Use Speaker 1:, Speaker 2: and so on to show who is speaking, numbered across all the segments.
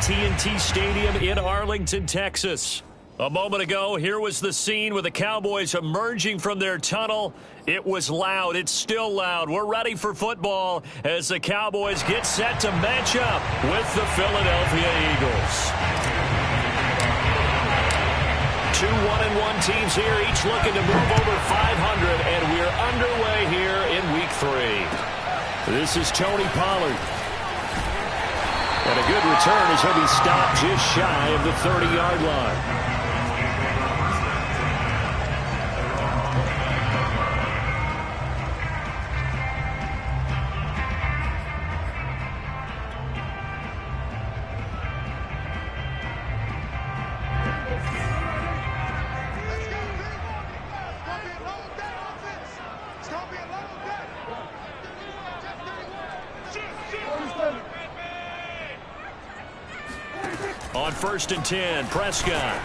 Speaker 1: AT&T Stadium in Arlington, Texas. A moment ago, here was the scene with the Cowboys emerging from their tunnel. It was loud. It's still loud. We're ready for football as the Cowboys get set to match up with the Philadelphia Eagles. Two 1-1 teams here, each looking to move over 500, and we're underway here in Week 3. This is Tony Pollard. And a good return as he'll be stopped just shy of the 30-yard line. On 1st and 10, Prescott.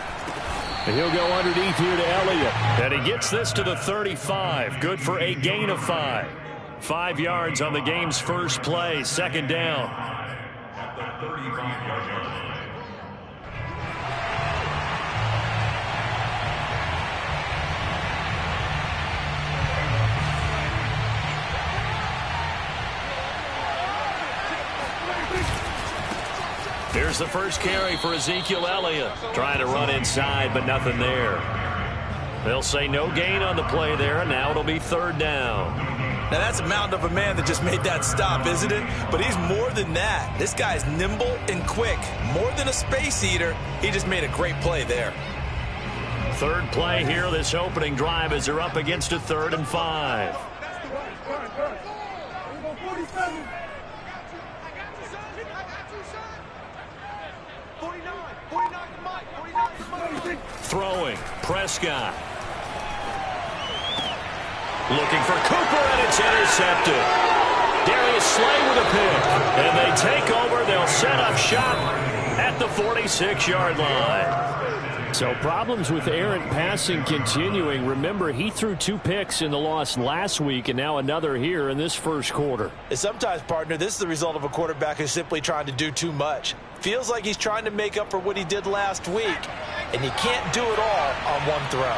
Speaker 1: And he'll go underneath here to Elliott. And he gets this to the 35. Good for a gain of 5. 5 yards on the game's first play. Second down. At the 35-yard line. Here's the first carry for Ezekiel Elliott. Trying to run inside, but nothing there. They'll say no gain on the play there, and now it'll be 3rd down.
Speaker 2: Now, that's a mountain of a man that just made that stop, isn't it? But he's more than that. This guy's nimble and quick. More than a space eater. He just made a great play there.
Speaker 1: 3rd play here, this opening drive, as they're up against a 3rd and 5. Throwing, Prescott. Looking for Cooper, and it's intercepted. Darius Slay with a pick. And they take over. They'll set up shop at the 46-yard line. So problems with errant passing continuing. Remember, he threw 2 picks in the loss last week, and now another here in this first quarter.
Speaker 2: And sometimes, partner, this is the result of a quarterback who's simply trying to do too much. Feels like he's trying to make up for what he did last week, and you can't do it all on one throw.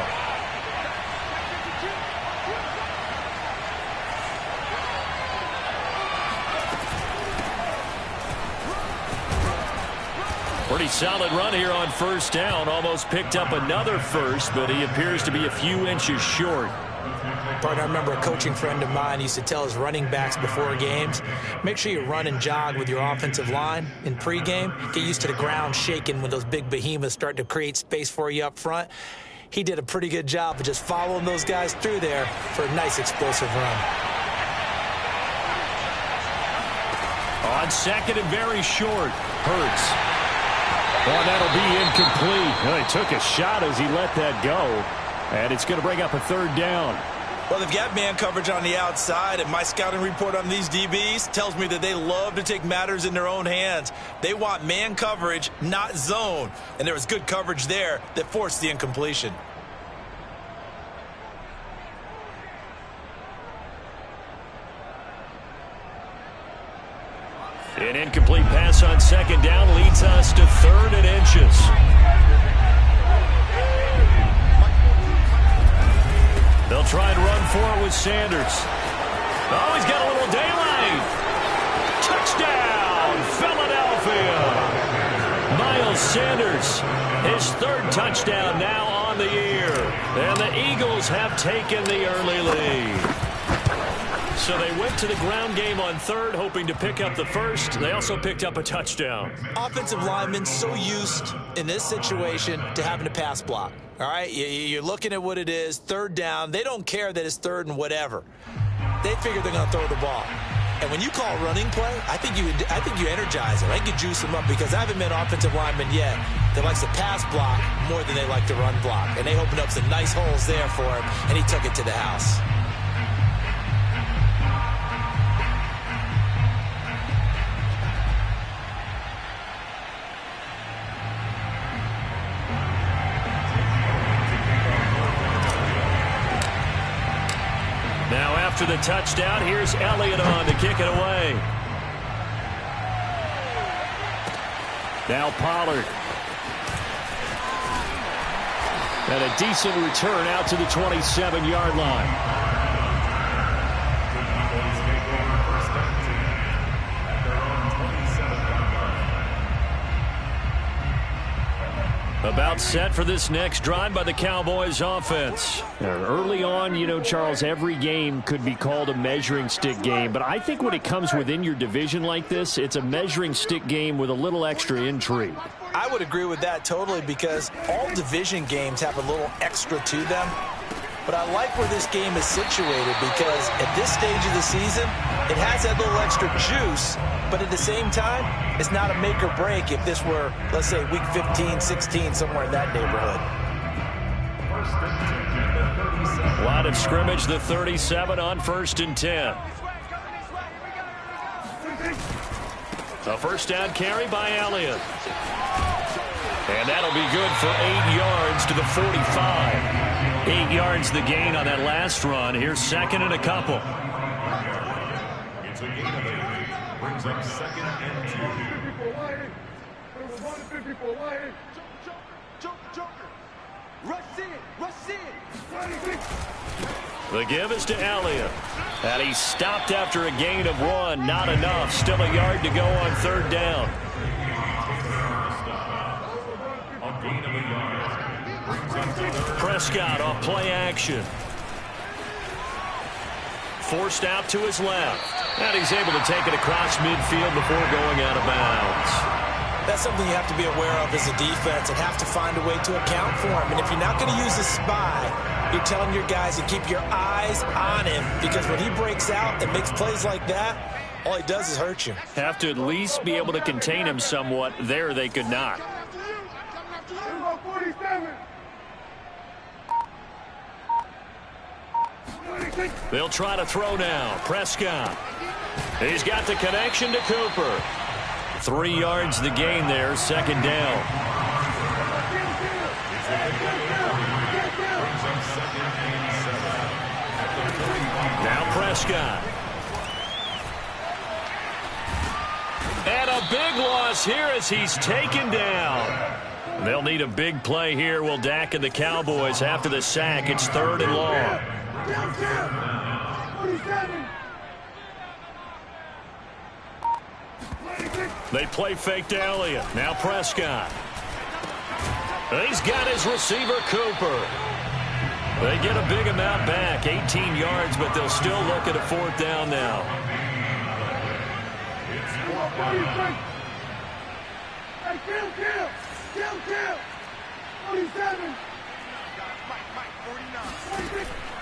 Speaker 1: Pretty solid run here on 1st down. Almost picked up another first, but he appears to be a few inches short.
Speaker 3: Partner, I remember a coaching friend of mine used to tell his running backs before games, make sure you run and jog with your offensive line in pregame. Get used to the ground shaking when those big behemoths start to create space for you up front. He did a pretty good job of just following those guys through there for a nice explosive run.
Speaker 1: On 2nd and very short, Hurts. Oh, that'll be incomplete. Well, he took a shot as he let that go. And it's going to bring up a 3rd down.
Speaker 2: Well, they've got man coverage on the outside, and my scouting report on these DBs tells me that they love to take matters in their own hands. They want man coverage, not zone. And there was good coverage there that forced the incompletion.
Speaker 1: An incomplete pass on 2nd down leads us to 3rd and inches. They'll try and run for it with Sanders. Oh, he's got a little daylight. Touchdown, Philadelphia. Miles Sanders, his 3rd touchdown now on the year. And the Eagles have taken the early lead. So they went to the ground game on 3rd, hoping to pick up the first. They also picked up a touchdown.
Speaker 3: Offensive linemen so used in this situation to having to pass block. All right, you're looking at what it is, 3rd down. They don't care that it's 3rd and whatever. They figure they're going to throw the ball. And when you call running play, I think you energize them. I think you juice them up because I haven't met an offensive lineman yet that likes to pass block more than they like to run block. And they opened up some nice holes there for him, and he took it to the house.
Speaker 1: Now after the touchdown, here's Elliott on to kick it away. Now Pollard. And a decent return out to the 27-yard line. About set for this next drive by the Cowboys offense. Early on, you know, Charles, every game could be called a measuring stick game. But I think when it comes within your division like this, it's a measuring stick game with a little extra intrigue.
Speaker 3: I would agree with that totally because all division games have a little extra to them. But I like where this game is situated because at this stage of the season, it has that little extra juice. But at the same time, it's not a make or break if this were, let's say, week 15, 16, somewhere in that neighborhood.
Speaker 1: Line of scrimmage, the 37 on 1st and 10. A first down carry by Elliott. And that'll be good for 8 yards to the 45. 8 yards the gain on that last run. Here's second and a couple.
Speaker 4: It's a gain of 8. Brings up second and 2.
Speaker 1: The give is to Elliott. And he stopped after a gain of 1. Not enough. Still a yard to go on 3rd down. Prescott off play action. Forced out to his left. And he's able to take it across midfield before going out of bounds.
Speaker 3: That's something you have to be aware of as a defense and have to find a way to account for him. And if you're not going to use a spy, you're telling your guys to keep your eyes on him because when he breaks out and makes plays like that, all he does is hurt you.
Speaker 1: Have to at least be able to contain him somewhat. There they could not. They'll try to throw now. Prescott. He's got the connection to Cooper. 3 yards the gain there. 2nd down. Now Prescott. And a big loss here as he's taken down. They'll need a big play here. Will Dak and the Cowboys after the sack. It's 3rd and long. They play fake to Elliott. Now Prescott. He's got his receiver, Cooper. They get a big amount back, 18 yards, but they'll still look at a 4th down now.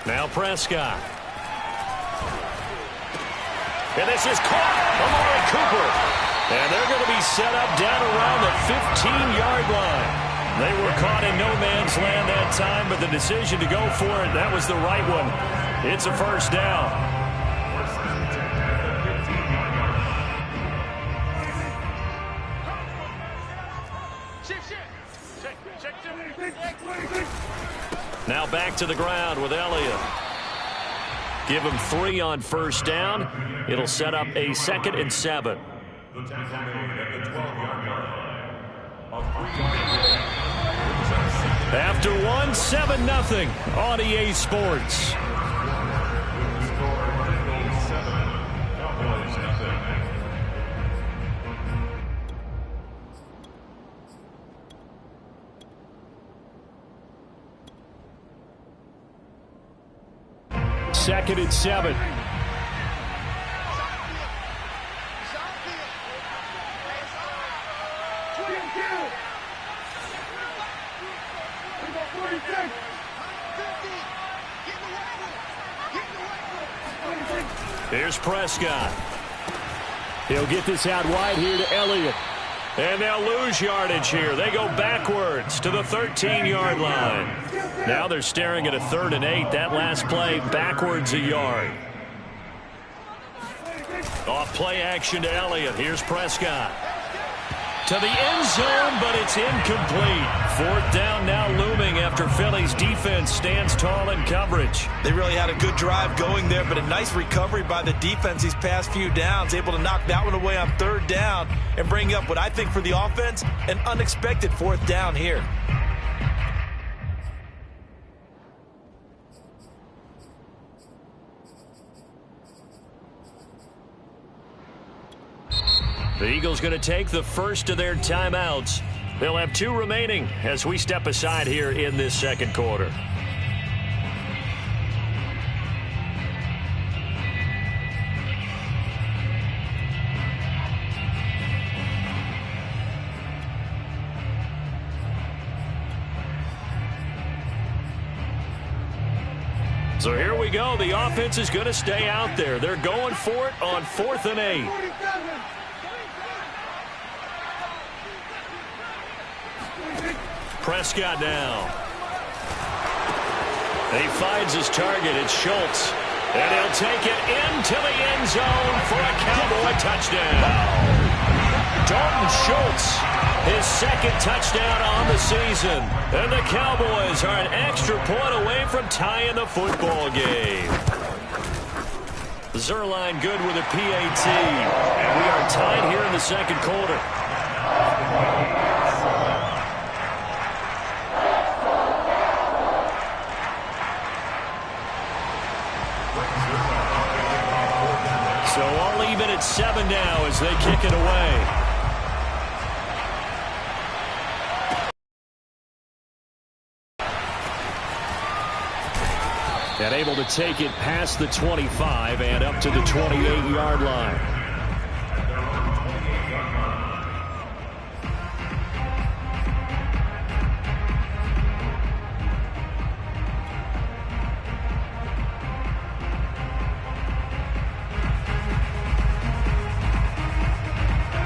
Speaker 1: Now Prescott. And this is caught. Amari Cooper. And they're going to be set up down around the 15-yard line. They were caught in no man's land that time, but the decision to go for it, that was the right one. It's a 1st down. Now back to the ground with Elliott. Give him 3 on 1st down. It'll set up a 2nd and 7.
Speaker 4: The tackle made at the 12-yard line.
Speaker 1: After 1, 7-0 on EA Sports. Second and 7. Here's Prescott. He'll get this out wide here to Elliott. And they'll lose yardage here. They go backwards to the 13-yard line. Now they're staring at a 3rd and 8. That last play backwards a yard. Off play action to Elliott. Here's Prescott. to the end zone, but it's incomplete. Fourth down now looming after Philly's defense stands tall in coverage.
Speaker 3: They really had a good drive going there, but a nice recovery by the defense these past few downs, able to knock that one away on third down and bring up what I think for the offense, an unexpected fourth down here.
Speaker 1: The Eagles going to take the first of their timeouts. They'll have 2 remaining as we step aside here in this second quarter. So here we go. The offense is going to stay out there. They're going for it on 4th and 8. Prescott now. He finds his target. It's Schultz. And he'll take it into the end zone for a Cowboy touchdown. Dalton Schultz, his second touchdown on the season. And the Cowboys are an extra point away from tying the football game. Zuerlein good with a PAT. And we are tied here in the second quarter. So all even at 7 now as they kick it away. And able to take it past the 25 and up to the 28-yard line.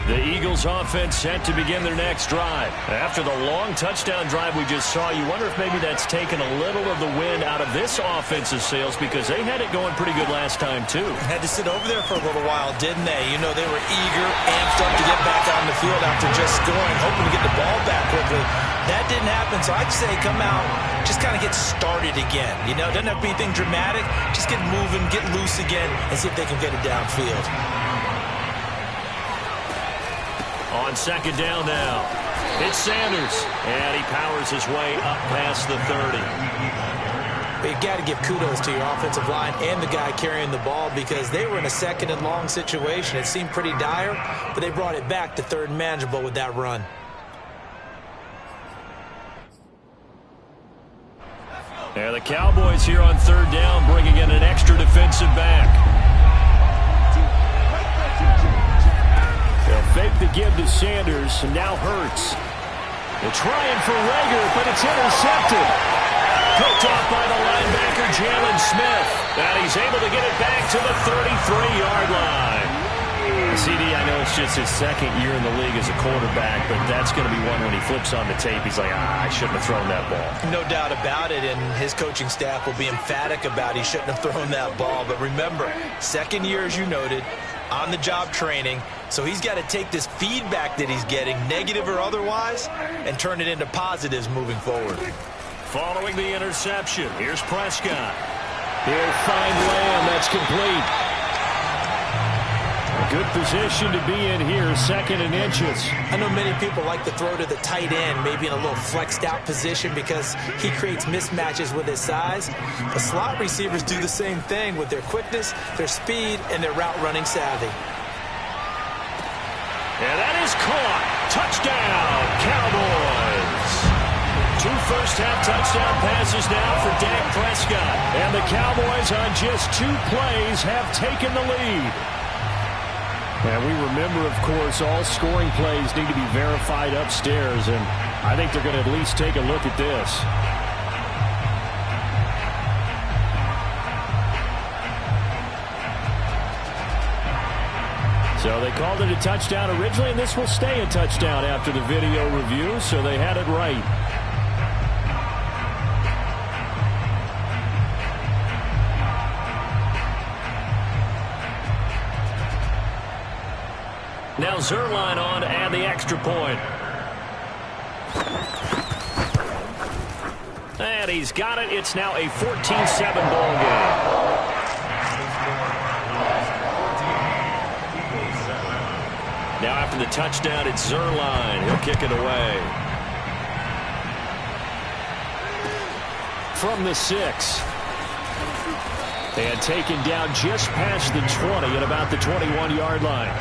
Speaker 1: The Eagles offense set to begin their next drive. After the long touchdown drive we just saw, you wonder if maybe that's taken a little of the wind out of this offensive sails because they had it going pretty good last time too.
Speaker 3: Had to sit over there for a little while, didn't they? You know, they were eager, amped up to get back on the field after just scoring, hoping to get the ball back quickly. That didn't happen, so I'd say come out, just kind of get started again. You know, doesn't have to be anything dramatic. Just get moving, get loose again, and see if they can get it downfield.
Speaker 1: On second down now, it's Sanders, and he powers his way up past the 30.
Speaker 3: But you got to give kudos to your offensive line and the guy carrying the ball because they were in a second and long situation. It seemed pretty dire, but they brought it back to third and manageable with that run.
Speaker 1: And the Cowboys here on third down bringing in an extra defensive back. They'll fake the give to Sanders, and now Hurts. They're trying for Reagor, but it's intercepted. Picked off by the linebacker, Jalen Smith. And he's able to get it back to the 33-yard line. CD, I know it's just his second year in the league as a quarterback, but that's going to be one when he flips on the tape. He's like, I shouldn't have thrown that ball.
Speaker 3: No doubt about it, and his coaching staff will be emphatic about he shouldn't have thrown that ball. But remember, second year, as you noted, on-the-job training, so he's got to take this feedback that he's getting, negative or otherwise, and turn it into positives moving forward.
Speaker 1: Following the interception, here's Prescott. He'll find Lamb. That's complete. A good position to be in here, second and inches.
Speaker 3: I know many people like to throw to the tight end, maybe in a little flexed out position because he creates mismatches with his size. But slot receivers do the same thing with their quickness, their speed, and their route running savvy.
Speaker 1: And that is caught. Touchdown, Cowboys. 2 first-half touchdown passes now for Dak Prescott. And the Cowboys on just 2 plays have taken the lead. And we remember, of course, all scoring plays need to be verified upstairs, and I think they're going to at least take a look at this. So they called it a touchdown originally, and this will stay a touchdown after the video review, so they had it right. Now Zuerlein on to add the extra point. And he's got it. It's now a 14-7 ball game. Now after the touchdown, it's Zuerlein. He'll kick it away. From the 6. And taken down just past the 20 at about the 21-yard line.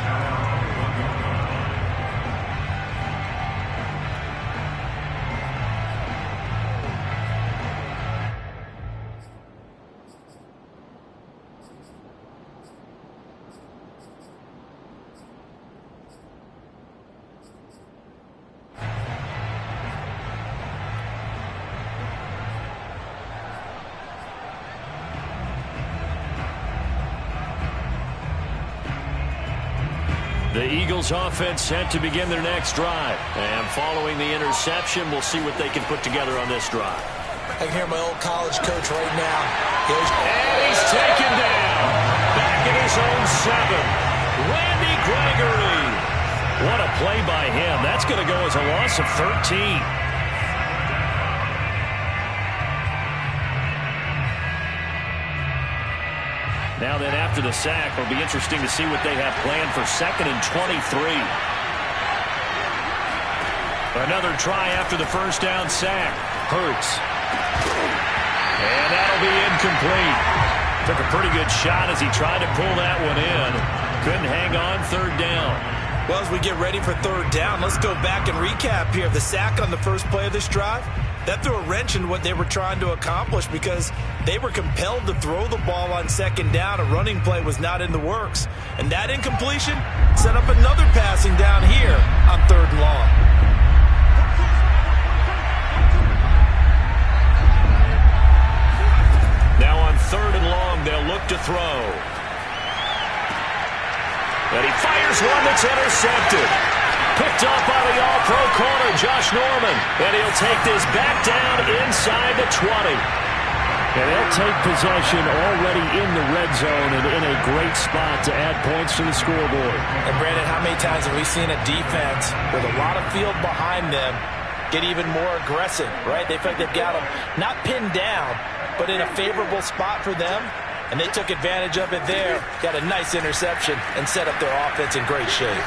Speaker 1: The Eagles offense set to begin their next drive. And following the interception, we'll see what they can put together on this drive.
Speaker 3: I can hear my old college coach right now.
Speaker 1: And he's taken down. Back at his own 7. Randy Gregory. What a play by him. That's going to go as a loss of 13. Now then, after the sack, it'll be interesting to see what they have planned for 2nd and 23. Another try after the first down sack. Hurts. And that'll be incomplete. Took a pretty good shot as he tried to pull that one in. Couldn't hang on 3rd down.
Speaker 3: Well, as we get ready for 3rd down, let's go back and recap here. The sack on the first play of this drive, that threw a wrench in what they were trying to accomplish because they were compelled to throw the ball on 2nd down. A running play was not in the works. And that incompletion set up another passing down here on 3rd and long.
Speaker 1: Now on 3rd and long, they'll look to throw. And he fires one that's intercepted. Picked up by the all-pro corner, Josh Norman. And he'll take this back down inside the 20. And they'll take possession already in the red zone and in a great spot to add points to the scoreboard.
Speaker 3: And Brandon, how many times have we seen a defense with a lot of field behind them get even more aggressive, right? They feel like they've got them not pinned down, but in a favorable spot for them. And they took advantage of it there. Got a nice interception and set up their offense in great shape.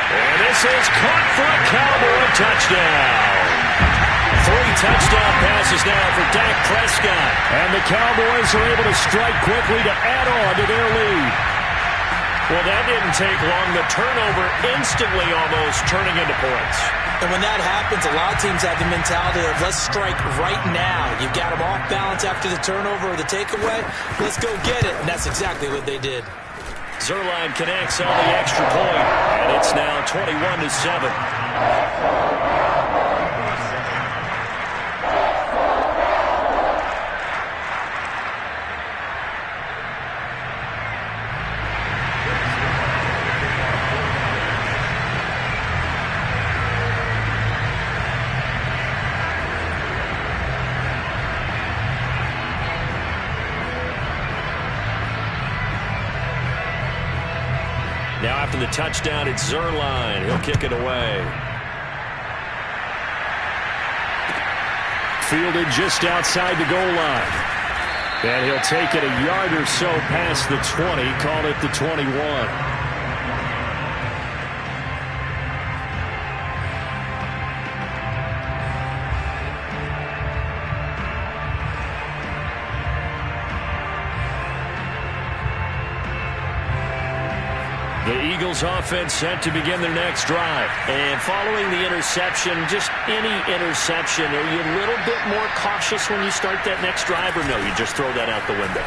Speaker 1: And this is caught for a Cowboy touchdown. 3 touchdown passes now for Dak Prescott. And the Cowboys are able to strike quickly to add on to their lead. Well, that didn't take long. The turnover instantly almost turning into points.
Speaker 3: And when that happens, a lot of teams have the mentality of let's strike right now. You've got them off balance after the turnover or the takeaway. Let's go get it. And that's exactly what they did.
Speaker 1: Zuerlein connects on the extra point, and it's now 21-7. Now after the touchdown, it's Zuerlein. He'll kick it away. Fielded just outside the goal line. And he'll take it a yard or so past the 20, call it the 21. The Eagles offense set to begin their next drive. And following the interception, just any interception, are you a little bit more cautious when you start that next drive, or no, you just throw that out the window?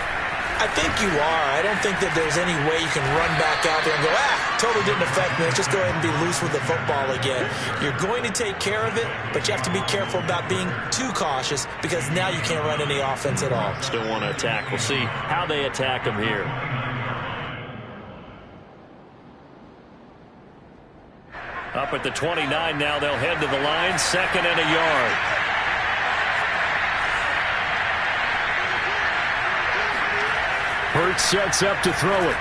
Speaker 3: I think you are. I don't think that there's any way you can run back out there and go, totally didn't affect me. Let's just go ahead and be loose with the football again. You're going to take care of it, but you have to be careful about being too cautious because now you can't run any offense at all.
Speaker 1: Still want to attack. We'll see how they attack them here. Up at the 29 now, they'll head to the line, 2nd and a yard. Hurts sets up to throw it.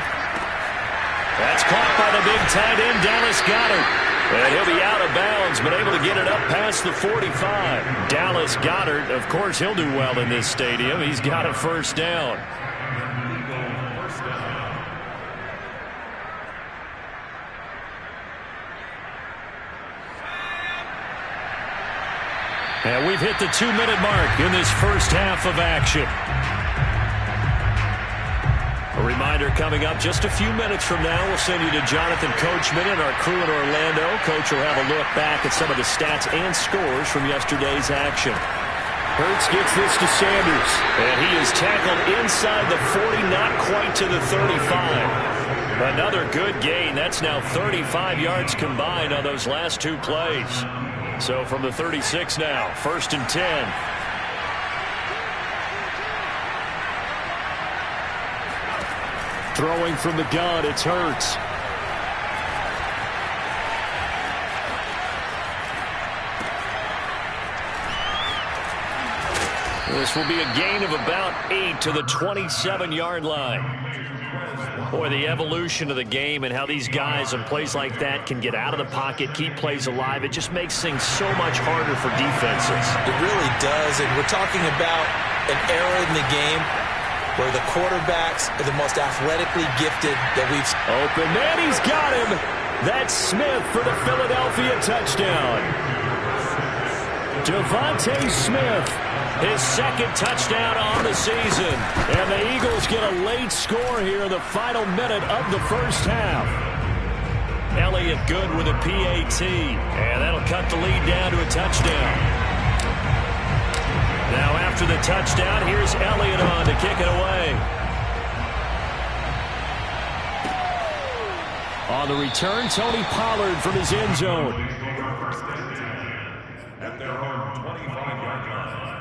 Speaker 1: That's caught by the big tight end, Dallas Goedert. And he'll be out of bounds, but able to get it up past the 45. Dallas Goedert, of course, he'll do well in this stadium. He's got a first down. And we've hit the 2-minute mark in this first half of action. A reminder coming up just a few minutes from now, we'll send you to Jonathan Coachman and our crew in Orlando. Coach will have a look back at some of the stats and scores from yesterday's action. Hurts gets this to Sanders, and he is tackled inside the 40, not quite to the 35. Another good gain. That's now 35 yards combined on those last two plays. So from the 36 now, 1st and 10. Throwing from the gun, it's Hurts. This will be a gain of about 8 to the 27-yard line. Boy, the evolution of the game and how these guys in plays like that can get out of the pocket, keep plays alive, it just makes things so much harder for defenses.
Speaker 3: It really does, and we're talking about an era in the game where the quarterbacks are the most athletically gifted that we've seen.
Speaker 1: Open man, he's got him. That's Smith for the Philadelphia touchdown. Devontae Smith, his second touchdown on the season. And the Eagles get a late score here in the final minute of the first half. Elliott Good with a PAT, and that'll cut the lead down to a touchdown. Now after the touchdown, here's Elliott on to kick it away. On the return, Tony Pollard from his end zone.
Speaker 4: At their own 25-yard line.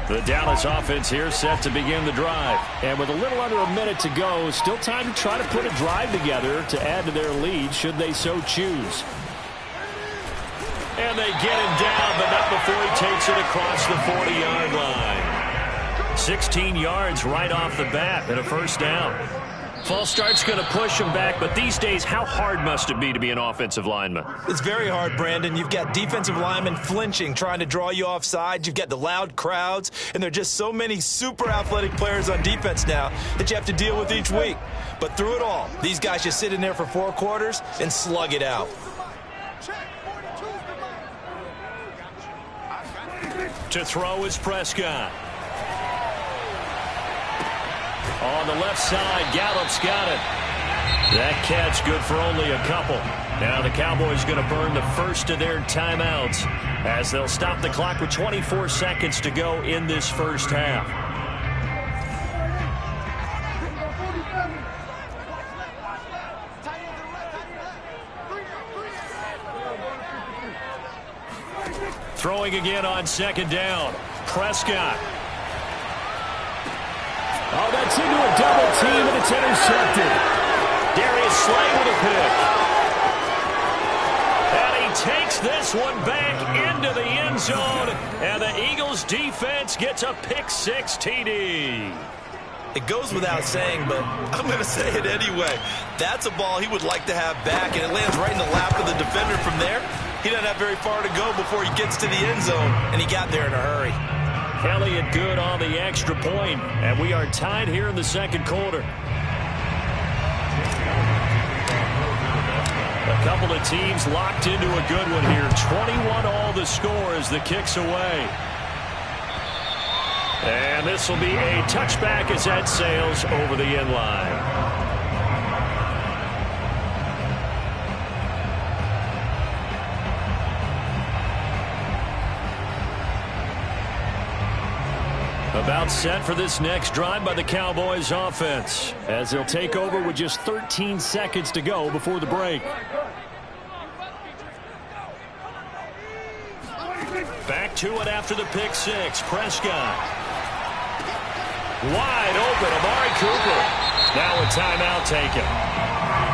Speaker 1: The Dallas offense here set to begin the drive. And with a little under a minute to go, still time to try to put a drive together to add to their lead should they so choose. And they get him down, but not before he takes it across the 40-yard line. 16 yards right off the bat and a first down. False start's going to push him back, but these days, how hard must it be to be an offensive lineman?
Speaker 3: It's very hard, Brandon. You've got defensive linemen flinching, trying to draw you offside. You've got the loud crowds, and there are just so many super athletic players on defense now that you have to deal with each week. But through it all, these guys just sit in there for 4 quarters and slug it out.
Speaker 1: To throw is Prescott. On the left side, Gallup's got it. That catch good for only a couple. Now the Cowboys going to burn the first of their timeouts as they'll stop the clock with 24 seconds to go in this first half. Throwing again on second down. Prescott. Oh, that's into a double team, and it's intercepted. Darius Slay with a pick. And he takes this one back into the end zone, and the Eagles defense gets a pick-6 TD.
Speaker 3: It goes without saying, but I'm going to say it anyway. That's a ball he would like to have back, and it lands right in the lap of the defender from there. He doesn't have very far to go before he gets to the end zone, and he got there in a hurry.
Speaker 1: Elliott Good on the extra point, and we are tied here in the second quarter. A couple of teams locked into a good one here. 21 all the score as the kick's away. And this will be a touchback as that sails over the end line. About set for this next drive by the Cowboys offense, as they'll take over with just 13 seconds to go before the break. Back to it after the pick six. Prescott. Wide open, Amari Cooper. Now a timeout taken.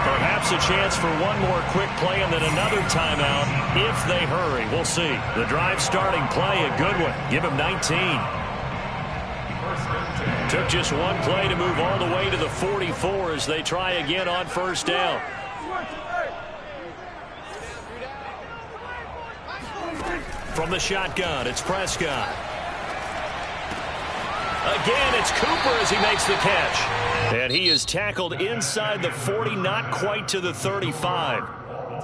Speaker 1: Perhaps a chance for one more quick play and then another timeout if they hurry. We'll see. The drive starting play, a good one. Give him 19. Took just one play to move all the way to the 44 as they try again on first down. From the shotgun, it's Prescott. Again, it's Cooper as he makes the catch. And he is tackled inside the 40, not quite to the 35.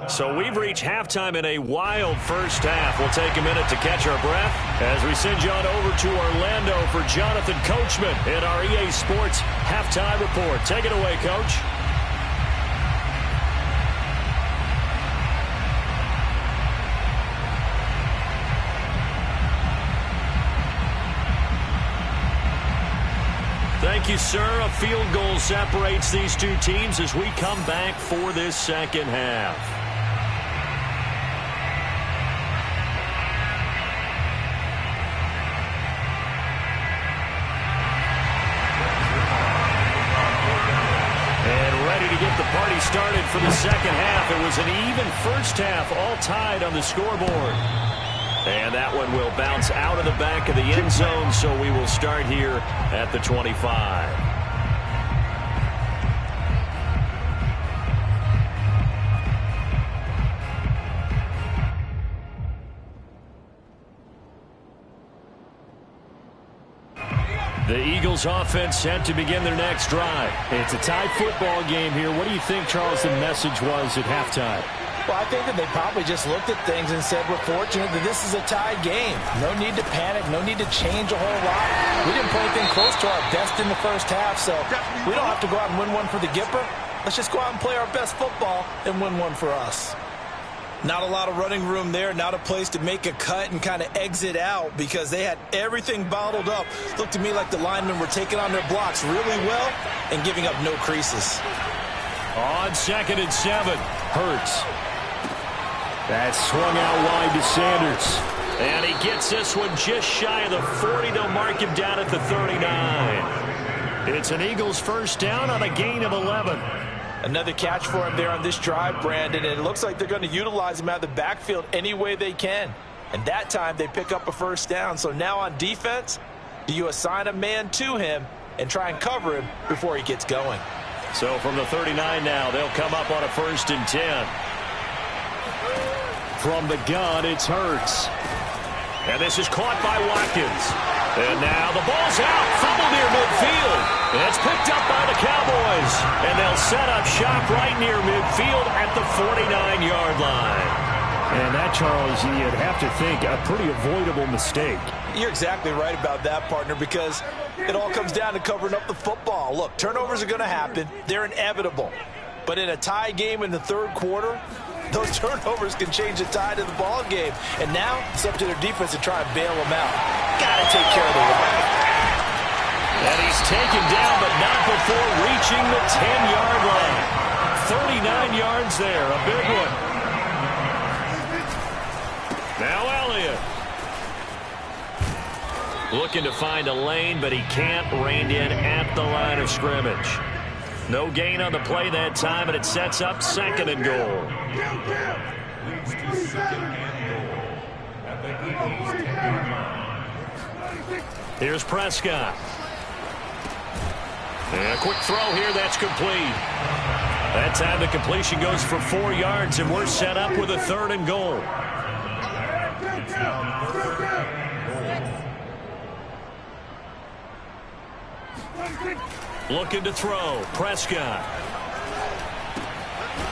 Speaker 1: So we've reached halftime in a wild first half. We'll take a minute to catch our breath as we send you on over to Orlando for Jonathan Coachman in our EA Sports Halftime Report. Take it away, Coach. Thank you, sir. A field goal separates these two teams as we come back for this second half. And ready to get the party started for the second half. It was an even first half, all tied on the scoreboard. And that one will bounce out of the back of the end zone, so we will start here at the 25. The Eagles offense set to begin their next drive. It's a tied football game here. What do you think, Charles, the message was at halftime?
Speaker 3: Well, I think that they probably just looked at things and said, we're fortunate that this is a tied game. No need to panic. No need to change a whole lot. We didn't play anything close to our best in the first half, so we don't have to go out and win one for the Gipper. Let's just go out and play our best football and win one for us.
Speaker 2: Not a lot of running room there. Not a place to make a cut and kind of exit out because they had everything bottled up. Looked to me like the linemen were taking on their blocks really well and giving up no creases.
Speaker 1: On 2nd and 7, Hurts. That's swung out wide to Sanders. And he gets this one just shy of the 40. They'll mark him down at the 39. It's an Eagles first down on a gain of 11.
Speaker 3: Another catch for him there on this drive, Brandon. And it looks like they're going to utilize him out of the backfield any way they can. And that time they pick up a first down. So now on defense, do you assign a man to him and try and cover him before he gets going?
Speaker 1: So from the 39 now, they'll come up on a 1st and 10. From the gun, it's Hurts. And this is caught by Watkins. And now the ball's out. Fumble near midfield. And it's picked up by the Cowboys. And they'll set up shop right near midfield at the 49-yard line. And that, Charles, you'd have to think a pretty avoidable mistake.
Speaker 3: You're exactly right about that, partner, because it all comes down to covering up the football. Look, turnovers are going to happen. They're inevitable. But in a tie game in the third quarter, those turnovers can change the tide of the ball game. And now it's up to their defense to try and bail them out. Got to take care of the run.
Speaker 1: And he's taken down, but not before reaching the 10-yard line. 39 yards there, a big one. Now Elliott. Looking to find a lane, but he can't. Reined in at the line of scrimmage. No gain on the play that time, and it sets up 2nd and goal. Here's Prescott. And a quick throw here, that's complete. That time the completion goes for 4 yards, and we're set up with a 3rd and goal. Looking to throw. Prescott.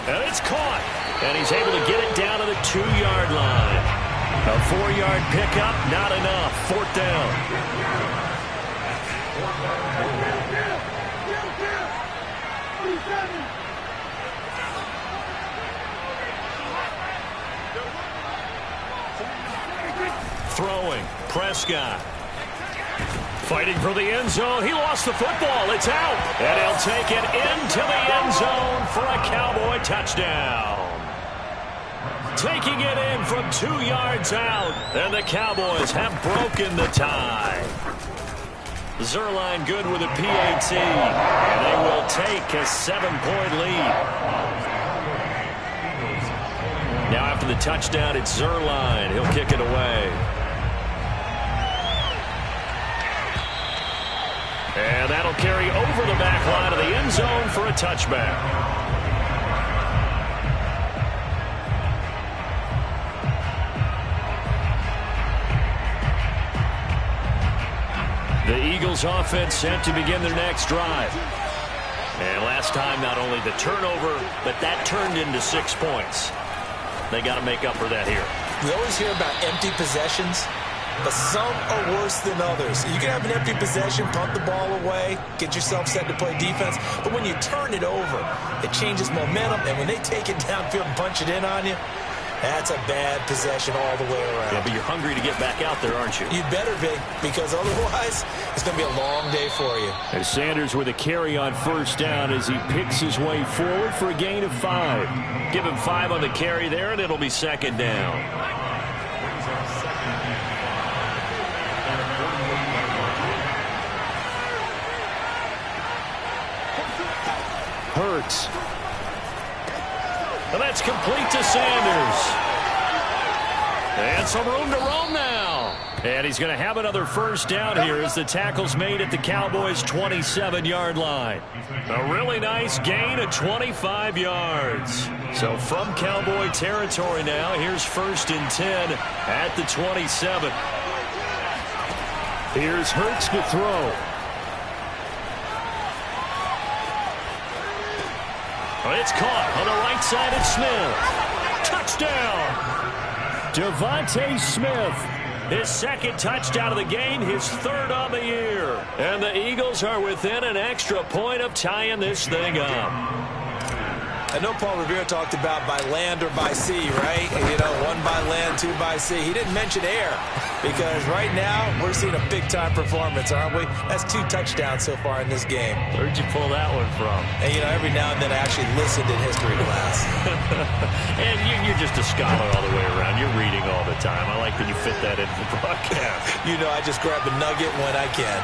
Speaker 1: And it's caught. And he's able to get it down to the 2-yard line. A 4-yard pickup, not enough. 4th down. Throwing. Prescott. Fighting for the end zone. He lost the football. It's out. And he'll take it into the end zone for a Cowboy touchdown. Taking it in from 2 yards out. And the Cowboys have broken the tie. Zuerlein good with a PAT. And they will take a 7-point lead. Now after the touchdown, it's Zuerlein. He'll kick it away. And that'll carry over the back line of the end zone for a touchback. The Eagles offense set to begin their next drive. And last time, not only the turnover, but that turned into 6 points. They got to make up for that here.
Speaker 3: We always hear about empty possessions, but some are worse than others. You can have an empty possession, punt the ball away, get yourself set to play defense, but when you turn it over, it changes momentum, and when they take it downfield and punch it in on you, that's a bad possession all the way around.
Speaker 1: Yeah, but you're hungry to get back out there, aren't you?
Speaker 3: You better be, because otherwise it's going to be a long day for you.
Speaker 1: And Sanders with a carry on first down as he picks his way forward for a gain of 5. Give him 5 on the carry there, and it'll be second down. Hurts. And that's complete to Sanders. And some room to roam now. And he's going to have another first down here as the tackle's made at the Cowboys' 27-yard line. A really nice gain of 25 yards. So from Cowboy territory now, here's 1st and 10 at the 27. Here's Hurts to throw. It's caught on the right side of Smith. Touchdown! Devontae Smith, his 2nd touchdown of the game, his 3rd on the year. And the Eagles are within an extra point of tying this thing up.
Speaker 3: I know Paul Revere talked about by land or by sea, right? You know, 1 by land, 2 by sea. He didn't mention air because right now we're seeing a big-time performance, aren't we? That's 2 touchdowns so far in this game.
Speaker 1: Where'd you pull that one from?
Speaker 3: And, you know, every now and then I actually listened in history class.
Speaker 1: And you're just a scholar all the way around. You're reading all the time. I like that you fit that into the broadcast.
Speaker 3: You know, I just grab a nugget when I can.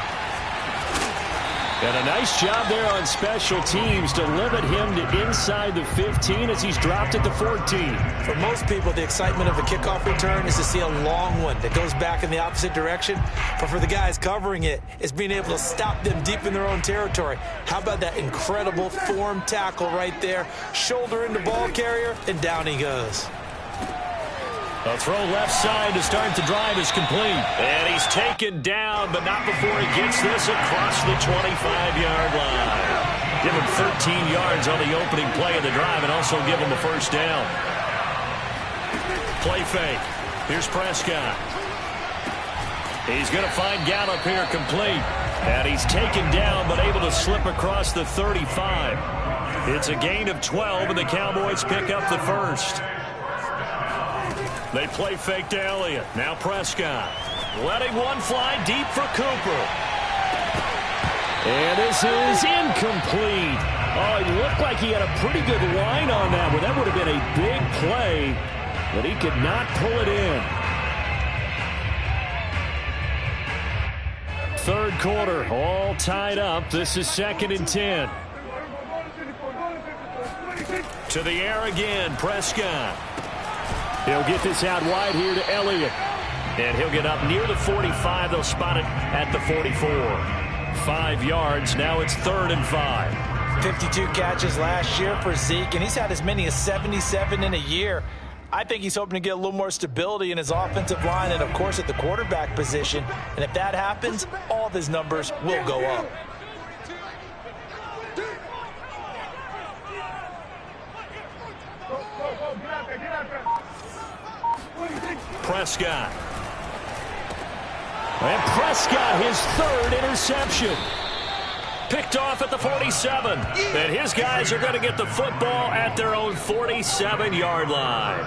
Speaker 1: And a nice job there on special teams to limit him to inside the 15 as he's dropped at the 14.
Speaker 3: For most people, the excitement of a kickoff return is to see a long one that goes back in the opposite direction. But for the guys covering it, it's being able to stop them deep in their own territory. How about that incredible form tackle right there? Shoulder into ball carrier, and down he goes.
Speaker 1: A throw left side to start the drive is complete. And he's taken down, but not before he gets this across the 25-yard line. Give him 13 yards on the opening play of the drive and also give him a first down. Play fake. Here's Prescott. He's going to find Gallup here complete. And he's taken down, but able to slip across the 35. It's a gain of 12, and the Cowboys pick up the first. They play fake to Elliott. Now Prescott. Letting one fly deep for Cooper. And this is incomplete. Oh, it looked like he had a pretty good line on that one. That would have been a big play, but he could not pull it in. 3rd quarter, all tied up. This is 2nd and 10. To the air again, Prescott. He'll get this out wide here to Elliott. And he'll get up near the 45. They'll spot it at the 44. 5 yards. Now it's 3rd and 5.
Speaker 3: 52 catches last year for Zeke, and he's had as many as 77 in a year. I think he's hoping to get a little more stability in his offensive line and, of course, at the quarterback position. And if that happens, all of his numbers will go up.
Speaker 1: Prescott. And Prescott, his 3rd interception. Picked off at the 47. And his guys are going to get the football at their own 47-yard line.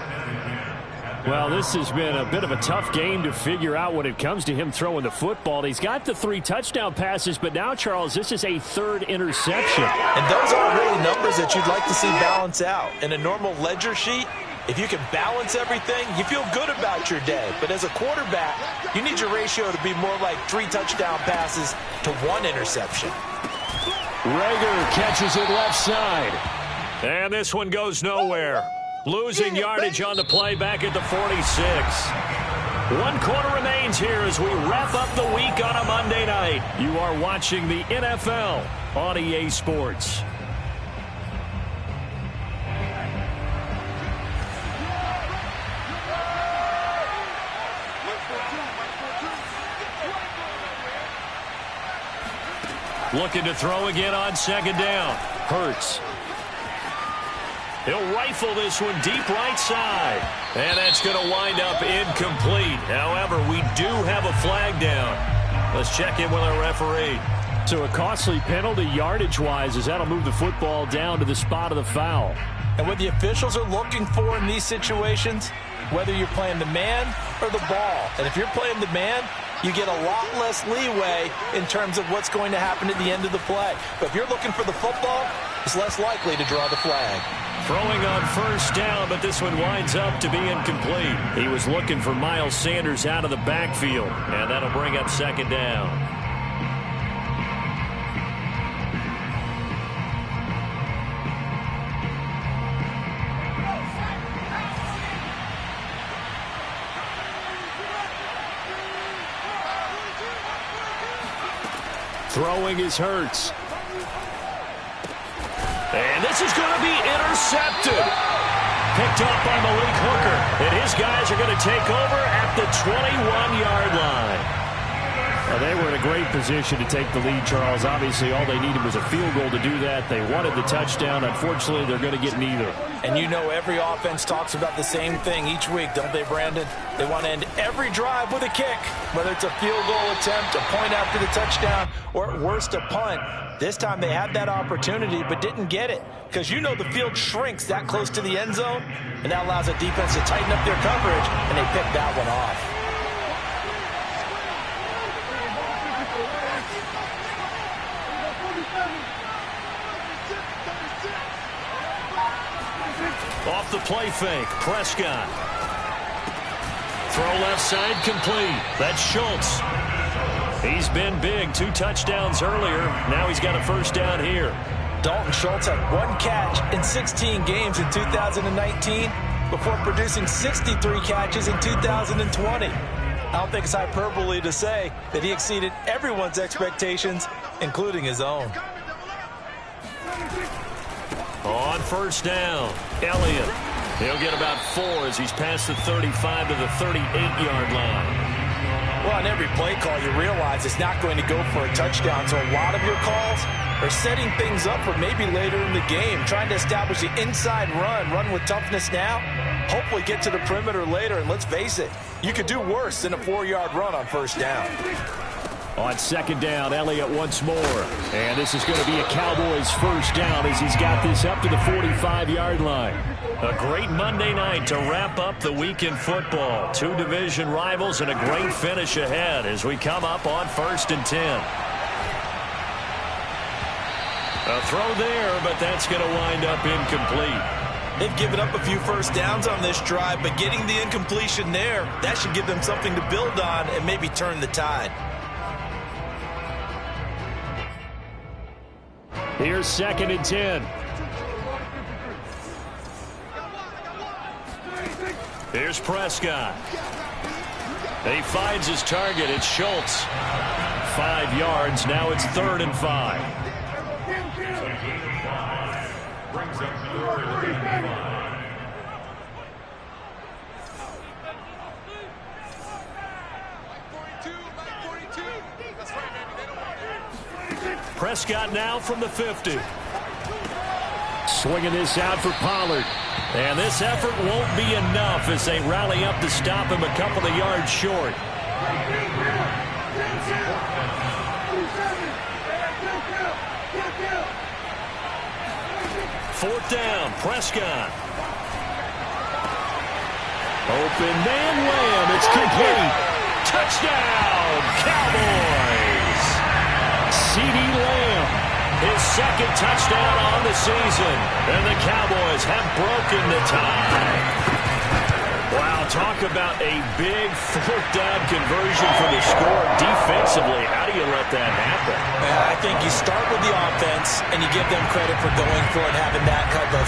Speaker 1: Well, this has been a bit of a tough game to figure out when it comes to him throwing the football. He's got the 3 touchdown passes, but now, Charles, this is a 3rd interception.
Speaker 3: And those aren't really numbers that you'd like to see balance out. In a normal ledger sheet, if you can balance everything, you feel good about your day. But as a quarterback, you need your ratio to be more like 3 touchdown passes to 1 interception.
Speaker 1: Reagor catches it left side. And this one goes nowhere. Losing yardage on the play back at the 46. 1 quarter remains here as we wrap up the week on a Monday night. You are watching the NFL on EA Sports. Looking to throw again on 2nd down. Hurts. He'll rifle this one deep right side. And that's going to wind up incomplete. However, we do have a flag down. Let's check in with our referee. So a costly penalty yardage-wise as that'll move the football down to the spot of the foul.
Speaker 3: And what the officials are looking for in these situations, whether you're playing the man or the ball. And if you're playing the man, you get a lot less leeway in terms of what's going to happen at the end of the play. But if you're looking for the football, it's less likely to draw the flag.
Speaker 1: Throwing on 1st down, but this one winds up to be incomplete. He was looking for Miles Sanders out of the backfield, and that'll bring up 2nd down. Throwing is Hurts. And this is going to be intercepted. Picked off by Malik Hooker. And his guys are going to take over at the 21-yard line. Well, they were in a great position to take the lead, Charles. Obviously, all they needed was a field goal to do that. They wanted the touchdown. Unfortunately, they're going to get neither.
Speaker 3: And you know every offense talks about the same thing each week, don't they, Brandon? They want to end every drive with a kick, whether it's a field goal attempt, a point after the touchdown, or at worst, a punt. This time they had that opportunity but didn't get it because you know the field shrinks that close to the end zone, and that allows the defense to tighten up their coverage, and they picked that one off.
Speaker 1: Off the play fake, Prescott. Throw left side complete. That's Schultz. He's been big. 2 touchdowns earlier. Now he's got a 1st down here.
Speaker 3: Dalton Schultz had 1 catch in 16 games in 2019 before producing 63 catches in 2020. I don't think it's hyperbole to say that he exceeded everyone's expectations, including his own.
Speaker 1: On 1st down, Elliott. He'll get about 4 as he's past the 35 to the 38-yard line.
Speaker 3: Well, on every play call, you realize it's not going to go for a touchdown, so a lot of your calls are setting things up for maybe later in the game, trying to establish the inside run with toughness now, hopefully get to the perimeter later, and let's face it, you could do worse than a 4-yard run on 1st down.
Speaker 1: On 2nd down, Elliott once more. And this is going to be a Cowboys 1st down as he's got this up to the 45-yard line. A great Monday night to wrap up the week in football. 2 division rivals and a great finish ahead as we come up on 1st and 10. A throw there, but that's going to wind up incomplete.
Speaker 3: They've given up a few 1st downs on this drive, but getting the incompletion there, that should give them something to build on and maybe turn the tide.
Speaker 1: Here's 2nd and 10. Here's Prescott. He finds his target. It's Schultz. 5 yards. Now it's 3rd and 5.
Speaker 4: Brings up 3rd and 5.
Speaker 1: Prescott now from the 50. Swinging this out for Pollard. And this effort won't be enough as they rally up to stop him a couple of yards short. Fourth down, Prescott. Open man, Lamb. It's complete. Touchdown, Cowboys. CeeDee Lamb, his second touchdown on the season. And the Cowboys have broken the tie. Wow, talk about a big fourth down conversion for the score defensively. How do you let that happen?
Speaker 3: I think you start with the offense, and you give them credit for going for it, having that type of,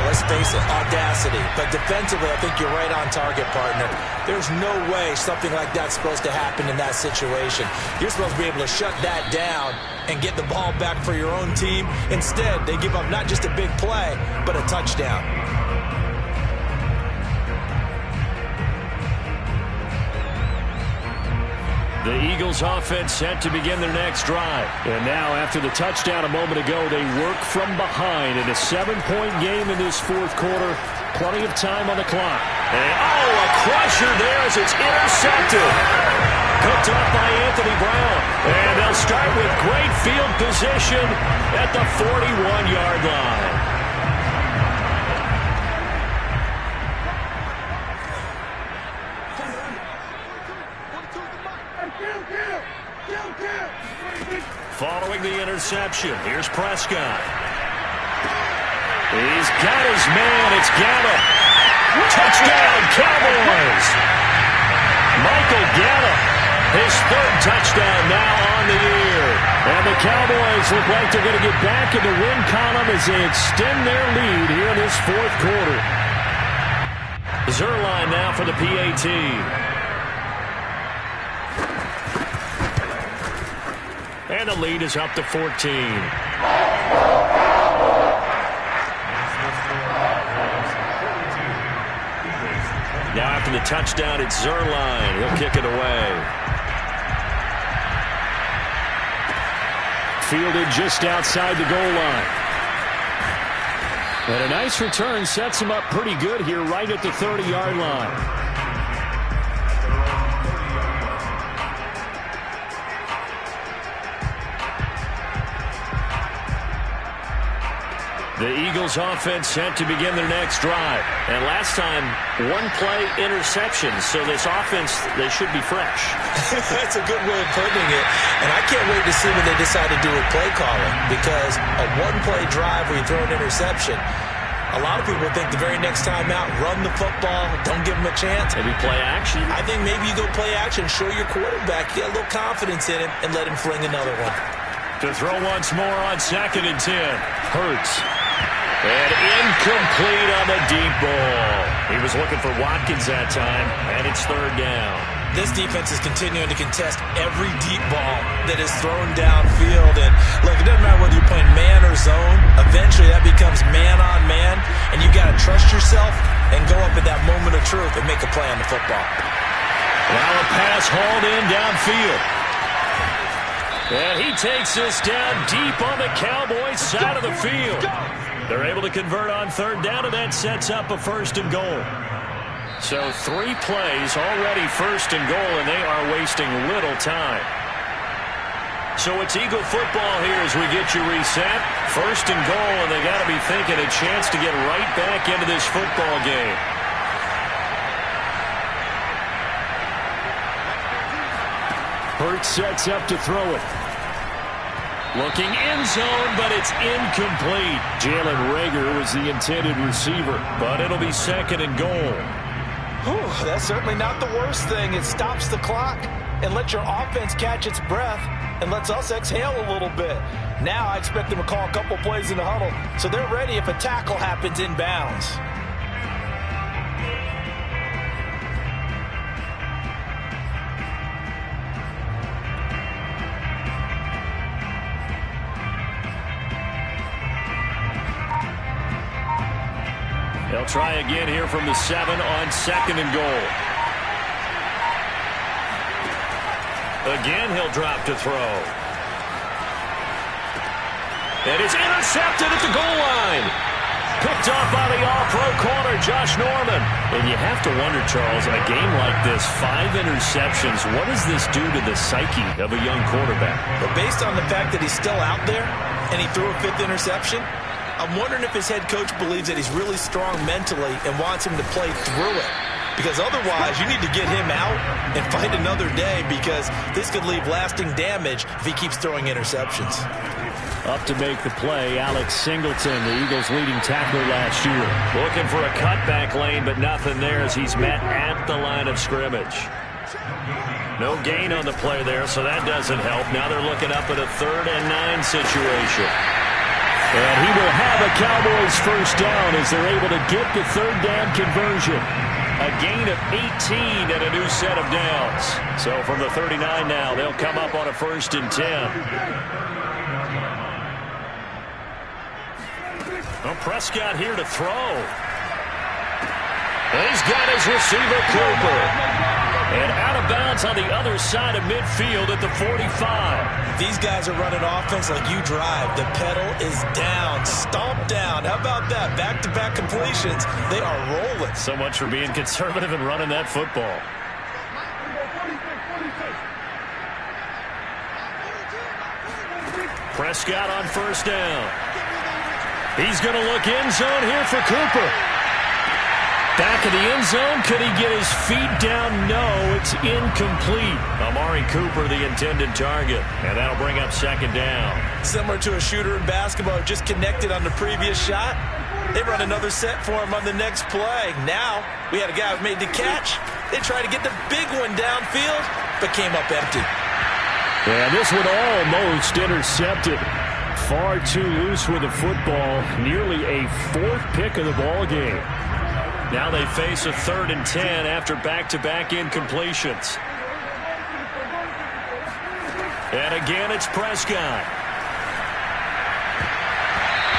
Speaker 3: let's face it, audacity. But defensively, I think you're right on target, partner. There's no way something like that's supposed to happen in that situation. You're supposed to be able to shut that down and get the ball back for your own team. Instead, they give up not just a big play, but a touchdown.
Speaker 1: The Eagles offense set to begin their next drive. And now, after the touchdown a moment ago, they work from behind in a 7-point game in this fourth quarter. Plenty of time on the clock. And, a crusher there as it's intercepted. Picked up by Anthony Brown. And they'll start with great field position at the 41-yard line. Following the interception, here's Prescott. He's got his man. It's Gallup. Touchdown, Cowboys. Michael Gallup, his third touchdown now on the year. And the Cowboys look like they're going to get back in the win column as they extend their lead here in this fourth quarter. Zuerlein now for the PAT. And the lead is up to 14. Now after the touchdown, it's Zuerlein. He'll kick it away. Fielded just outside the goal line. And a nice return sets him up pretty good here right at the 30-yard line. The Eagles offense set to begin their next drive. And last time, one-play interception. So this offense, they should be fresh.
Speaker 3: That's a good way of putting it. And I can't wait to see what they decide to do with play calling. Because a one-play drive where you throw an interception, a lot of people think the very next time out, run the football, don't give them a chance.
Speaker 1: Maybe play action?
Speaker 3: I think maybe you go play action, show your quarterback, get a little confidence in him, and let him fling another one.
Speaker 1: To throw once more on 2nd and 10. Hurts. And incomplete on the deep ball. He was looking for Watkins that time, and it's 3rd down.
Speaker 3: This defense is continuing to contest every deep ball that is thrown downfield. And look, it doesn't matter whether you're playing man or zone. Eventually, that becomes man on man, and you got to trust yourself and go up at that moment of truth and make a play on the football.
Speaker 1: Now a pass hauled in downfield. And he takes this down deep on the Cowboys side of the field. They're able to convert on 3rd down, and that sets up a 1st and goal. So 3 plays already 1st and goal, and they are wasting little time. So it's Eagle football here as we get you reset. 1st and goal, and they got to be thinking a chance to get right back into this football game. Hurts sets up to throw it. Looking end zone, but it's incomplete. Jalen Reagor was the intended receiver, but it'll be 2nd and goal.
Speaker 3: Whew, that's certainly not the worst thing. It stops the clock and lets your offense catch its breath and lets us exhale a little bit. Now I expect them to call a couple plays in the huddle so they're ready if a tackle happens inbounds.
Speaker 1: They'll try again here from the 7 on 2nd and goal. Again, he'll drop to throw. And it's intercepted at the goal line. Picked off by the all-pro corner, Josh Norman. And you have to wonder, Charles, a game like this, 5 interceptions, what does this do to the psyche of a young quarterback?
Speaker 3: But based on the fact that he's still out there and he threw a 5th interception, I'm wondering if his head coach believes that he's really strong mentally and wants him to play through it. because otherwise you need to get him out and fight another day, because this could leave lasting damage if he keeps throwing interceptions.
Speaker 1: Up to make the play, Alex Singleton, the Eagles' leading tackler last year. Looking for a cutback lane, but nothing there as he's met at the line of scrimmage. No gain on the play there, so that doesn't help. Now they're looking up at a 3rd and 9 situation. And he will have a Cowboys first down as they're able to get the 3rd down conversion. A gain of 18 and a new set of downs. So from the 39 now, they'll come up on a 1st and 10. Well, Prescott here to throw. And he's got his receiver, Cooper. And out of bounds on the other side of midfield at the 45.
Speaker 3: These guys are running offense like you drive. The pedal is down, stomp down. How about that? Back-to-back completions. They are rolling.
Speaker 1: So much for being conservative and running that football. Prescott on 1st down. He's going to look end zone here for Cooper. Back of the end zone. Could he get his feet down? No, it's incomplete. Amari Cooper, the intended target. And that'll bring up 2nd down.
Speaker 3: Similar to a shooter in basketball, just connected on the previous shot. They run another set for him on the next play. Now, we had a guy who made the catch. They tried to get the big one downfield, but came up empty.
Speaker 1: And this one almost intercepted. Far too loose with the football. Nearly a 4th pick of the ball game. Now they face a 3rd and 10 after back-to-back incompletions. And again, it's Prescott.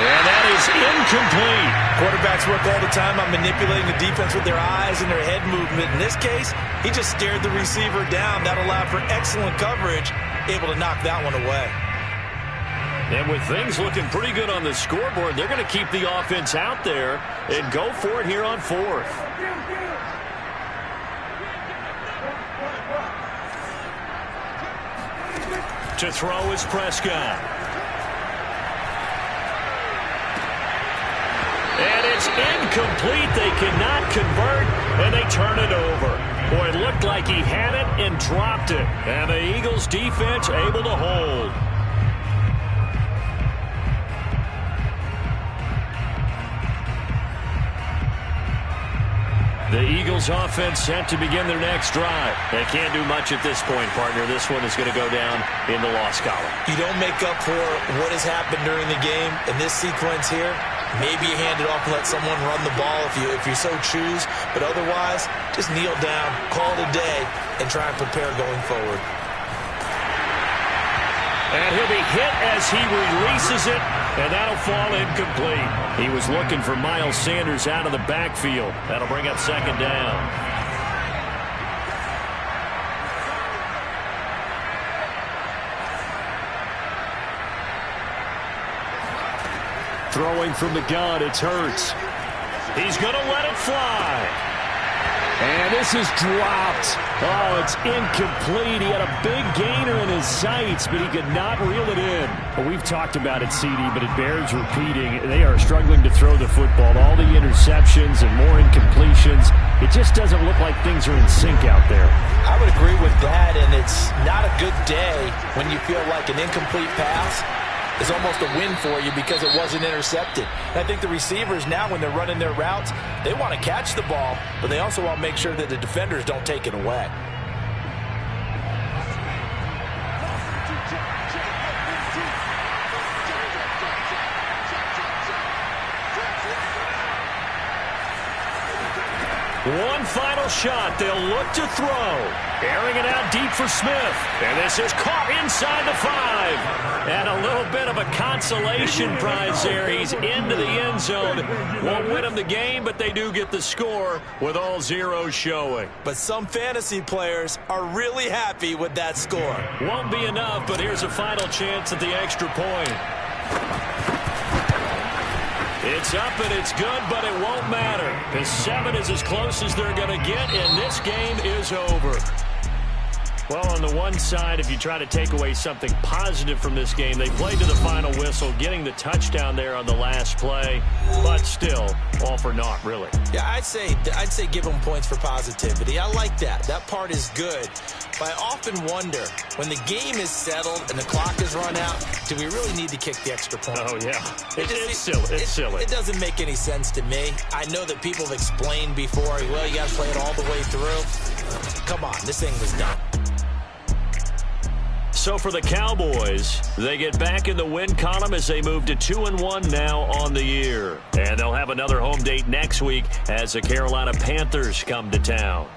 Speaker 1: And that is incomplete.
Speaker 3: Quarterbacks work all the time on manipulating the defense with their eyes and their head movement. In this case, he just stared the receiver down. That allowed for excellent coverage, able to knock that one away.
Speaker 1: And with things looking pretty good on the scoreboard, they're going to keep the offense out there and go for it here on 4th. To throw is Prescott. And it's incomplete. They cannot convert, and they turn it over. Boy, it looked like he had it and dropped it. And the Eagles defense able to hold. The Eagles offense set to begin their next drive. They can't do much at this point, partner. This one is going to go down in the loss column.
Speaker 3: You don't make up for what has happened during the game in this sequence here. Maybe you hand it off and let someone run the ball if you so choose. But otherwise, just kneel down, call it a day, and try and prepare going forward.
Speaker 1: And he'll be hit as he releases it, and that'll fall incomplete. He was looking for Miles Sanders out of the backfield. That'll bring up 2nd down. Throwing from the gun, it's Hurts. He's going to let it fly. And this is dropped. Oh, it's incomplete. He had a big gainer in his sights, but he could not reel it in. Well, we've talked about it, CD, but it bears repeating. They are struggling to throw the football. All the interceptions and more incompletions. It just doesn't look like things are in sync out there.
Speaker 3: I would agree with that, and it's not a good day when you feel like an incomplete pass is almost a win for you because it wasn't intercepted. And I think the receivers now, when they're running their routes, they want to catch the ball, but they also want to make sure that the defenders don't take it away.
Speaker 1: One final shot. They'll look to throw. Airing it out deep for Smith. And this is caught inside the 5. And a little bit of a consolation prize there. He's into the end zone. Won't win them the game, but they do get the score with all zeros showing.
Speaker 3: But some fantasy players are really happy with that score.
Speaker 1: Won't be enough, but here's a final chance at the extra point. It's up and it's good, but it won't matter. The 7 is as close as they're going to get, and this game is over. Well, on the one side, if you try to take away something positive from this game, they played to the final whistle, getting the touchdown there on the last play, but still, all for naught, really.
Speaker 3: Yeah, I'd say give them points for positivity. I like that. That part is good. But I often wonder, when the game is settled and the clock is run out, do we really need to kick the extra point?
Speaker 1: Oh, yeah. It's silly. It's silly.
Speaker 3: It doesn't make any sense to me. I know that people have explained before, well, you got to play it all the way through. Come on, this thing was done.
Speaker 1: So for the Cowboys, they get back in the win column as they move to 2-1 now on the year. And they'll have another home date next week as the Carolina Panthers come to town.